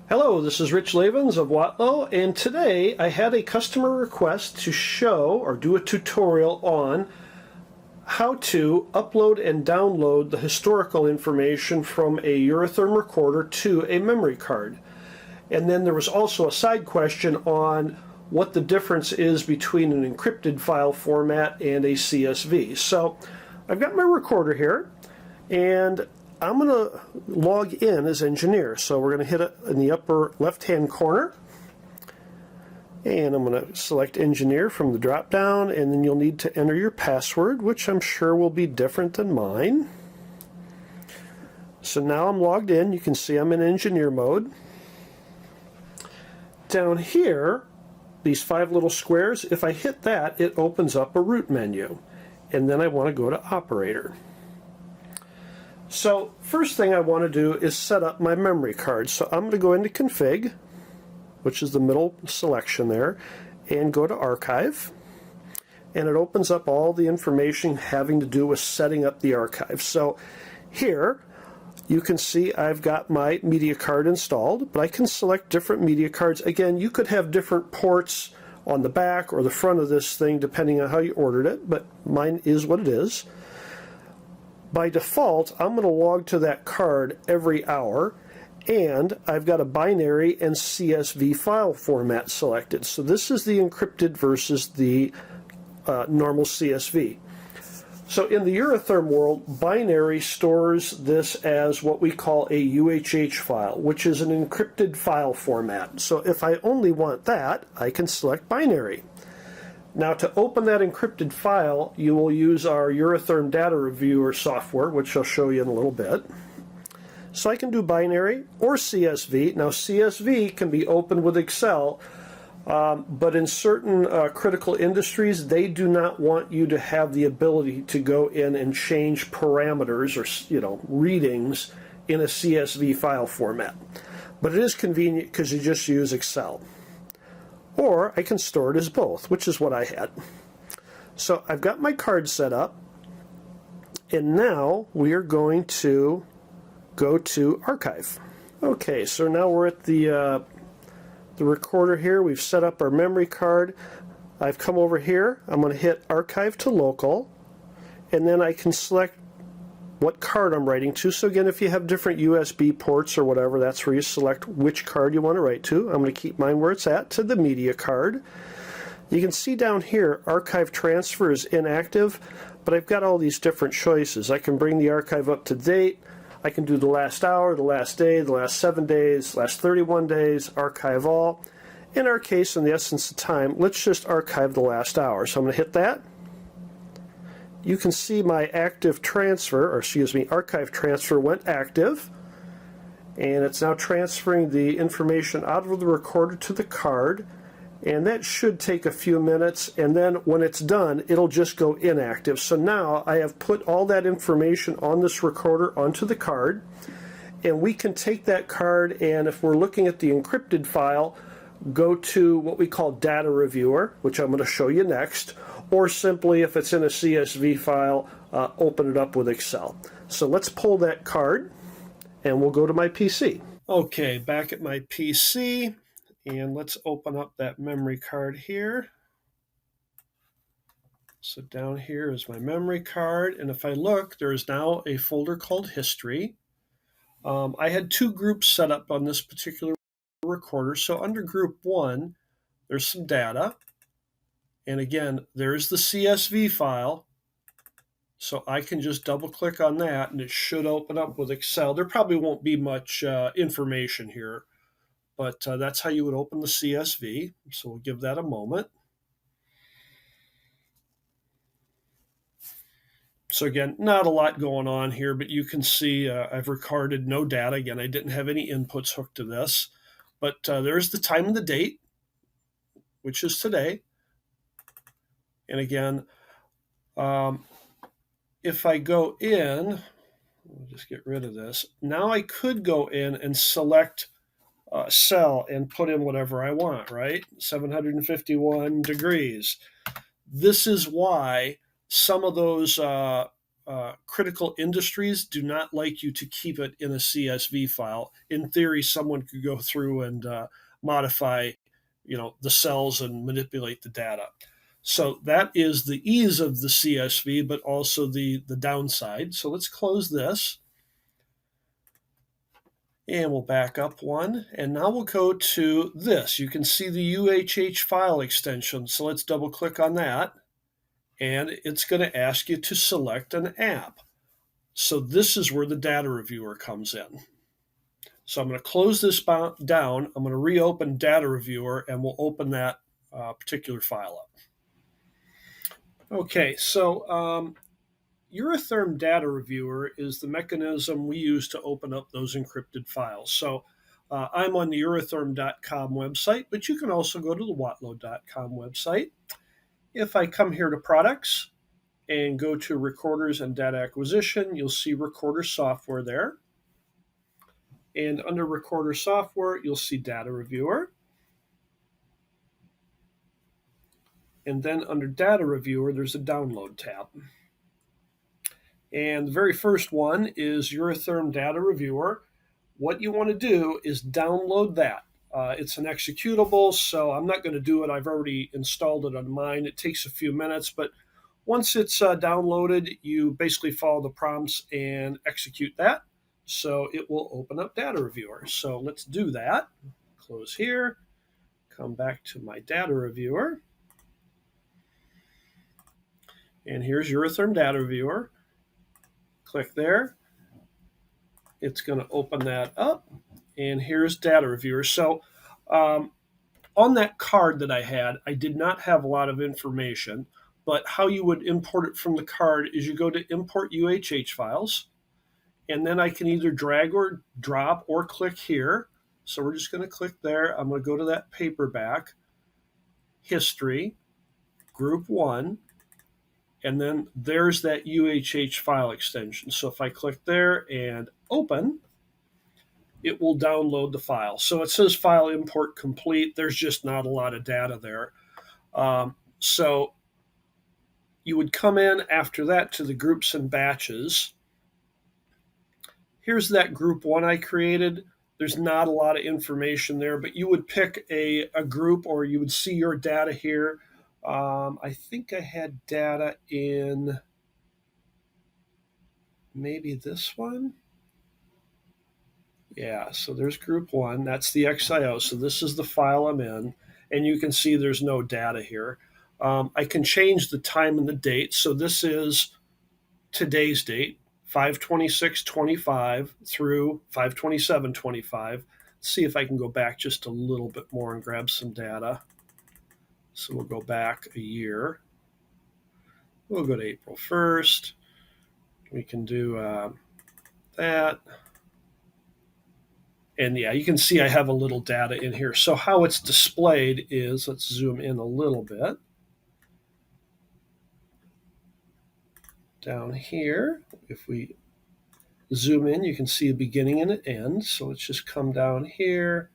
Hello, this is Rich Lavens of Watlow, and today I had a customer request to show or do a tutorial on how to upload and download the historical information from a Eurotherm recorder to a memory card. And then there was also a side question on what the difference is between an encrypted file format and a CSV. So I've got my recorder here, and I'm going to log in as engineer. So we're going to hit it in the upper left-hand corner. And I'm going to select engineer from the drop-down, and then you'll need to enter your password, which I'm sure will be different than mine. So now I'm logged in. You can see I'm in engineer mode. Down here, these 5 little squares, if I hit that, it opens up a root menu. And then I want to go to operator. So first thing I want to do is set up my memory card. So I'm going to go into config, which is the middle selection there, and go to archive. And it opens up all the information having to do with setting up the archive. So here you can see I've got my media card installed, but I can select different media cards. Again, you could have different ports on the back or the front of this thing depending on how you ordered it, but mine is what it is. By default, I'm going to log to that card every hour, and I've got a binary and CSV file format selected. So this is the encrypted versus the normal CSV. So in the Eurotherm world, binary stores this as what we call a UHH file, which is an encrypted file format. So if I only want that, I can select binary. Now to open that encrypted file, you will use our Eurotherm Data Reviewer software, which I'll show you in a little bit. So I can do binary or CSV. Now CSV can be opened with Excel, but in certain critical industries, they do not want you to have the ability to go in and change parameters or readings in a CSV file format. But it is convenient because you just use Excel. Or I can store it as both, which is what I had. So I've got my card set up, and now we are going to go to archive. Okay, so now we're at the recorder here. We've set up our memory card. I've come over here. I'm going to hit archive to local, and then I can select what card I'm writing to. So again, if you have different USB ports or whatever, that's where you select which card you want to write to. I'm going to keep mine where it's at, to the media card. You can see down here, archive transfer is inactive, but I've got all these different choices. I can bring the archive up to date. I can do the last hour, the last day, the last 7 days, last 31 days, archive all. In our case, in the essence of time, let's just archive the last hour. So I'm going to hit that. You can see my active transfer, or excuse me, archive transfer went active, and it's now transferring the information out of the recorder to the card, and that should take a few minutes, and then when it's done, it'll just go inactive. So now I have put all that information on this recorder onto the card, and we can take that card, and if we're looking at the encrypted file, go to what we call Data Reviewer, which I'm going to show you next, or simply, if it's in a CSV file, open it up with Excel. So let's pull that card, and we'll go to my PC. Okay, back at my PC, and let's open up that memory card here. So down here is my memory card, and if I look, there is now a folder called History. I had 2 groups set up on this particular recorder. So under Group 1, there's some data. And again, there's the CSV file. So I can just double click on that and it should open up with Excel. There probably won't be much information here, but that's how you would open the CSV. So we'll give that a moment. So again, not a lot going on here, but you can see I've recorded no data. Again, I didn't have any inputs hooked to this, but there's the time and the date, which is today. And again, if I go in, I'll just get rid of this. Now I could go in and select a cell and put in whatever I want, right? 751 degrees. This is why some of those critical industries do not like you to keep it in a CSV file. In theory, someone could go through and modify, the cells and manipulate the data. So that is the ease of the CSV, but also the downside. So let's close this. And we'll back up one. And now we'll go to this. You can see the UHH file extension. So let's double click on that. And it's going to ask you to select an app. So this is where the data reviewer comes in. So I'm going to close this down. I'm going to reopen data reviewer and we'll open that particular file up. Okay, so Eurotherm Data Reviewer is the mechanism we use to open up those encrypted files. So I'm on the Eurotherm.com website, but you can also go to the Watlow.com website. If I come here to products and go to recorders and data acquisition, you'll see recorder software there. And under recorder software, you'll see data reviewer. And then under data reviewer, there's a download tab. And the very first one is Eurotherm Data Reviewer. What you want to do is download that. It's an executable, so I'm not going to do it. I've already installed it on mine. It takes a few minutes, but once it's downloaded, you basically follow the prompts and execute that. So it will open up Data Reviewer. So let's do that. Close here, come back to my Data Reviewer. And here's Eurotherm Data Reviewer. Click there. It's going to open that up. And here's Data Reviewer. So on that card that I had, I did not have a lot of information, but how you would import it from the card is you go to Import UHH Files, and then I can either drag or drop or click here. So we're just going to click there. I'm going to go to that paperback, History, Group 1, and then there's that UHH file extension. So if I click there and open, it will download the file. So it says file import complete. There's just not a lot of data there. So you would come in after that to the groups and batches. Here's that group 1 I created. There's not a lot of information there, but you would pick a group, or you would see your data here. I think I had data in maybe this one. Yeah, so there's group 1. That's the XIO. So this is the file I'm in. And you can see there's no data here. I can change the time and the date. So this is today's date, 5/26/25 through 5/27/25. Let's see if I can go back just a little bit more and grab some data. So we'll go back a year. We'll go to April 1st. We can do that. And yeah, you can see I have a little data in here. So how it's displayed is, let's zoom in a little bit. Down here, if we zoom in, you can see a beginning and an end. So let's just come down here.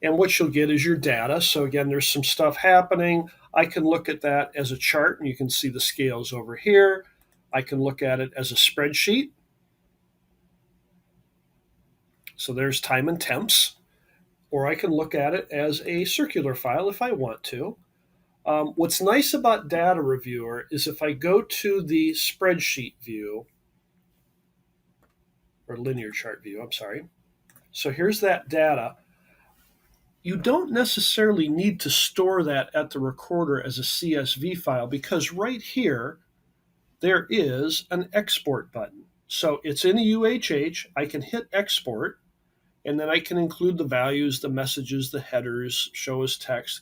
And what you'll get is your data. So again, there's some stuff happening. I can look at that as a chart, and you can see the scales over here. I can look at it as a spreadsheet. So there's time and temps. Or I can look at it as a circular file if I want to. What's nice about Data Reviewer is if I go to the spreadsheet view, or linear chart view, I'm sorry. So here's that data. You don't necessarily need to store that at the recorder as a CSV file, because right here, there is an export button. So it's in a UHH. I can hit export, and then I can include the values, the messages, the headers, show as text.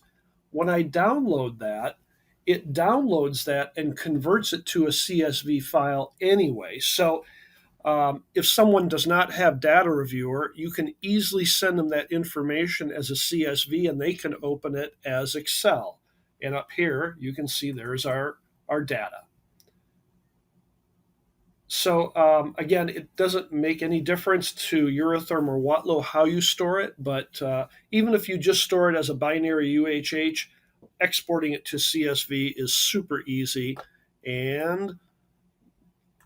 When I download that, it downloads that and converts it to a CSV file anyway. So if someone does not have Data Reviewer, you can easily send them that information as a CSV, and they can open it as Excel. And up here, you can see there's our data. So again, it doesn't make any difference to Eurotherm or Watlow how you store it, but even if you just store it as a binary UHH, exporting it to CSV is super easy. And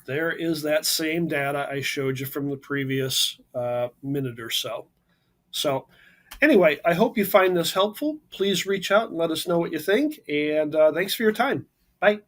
there is that same data I showed you from the previous minute or so. So, anyway, I hope you find this helpful. Please reach out and let us know what you think. And thanks for your time. Bye.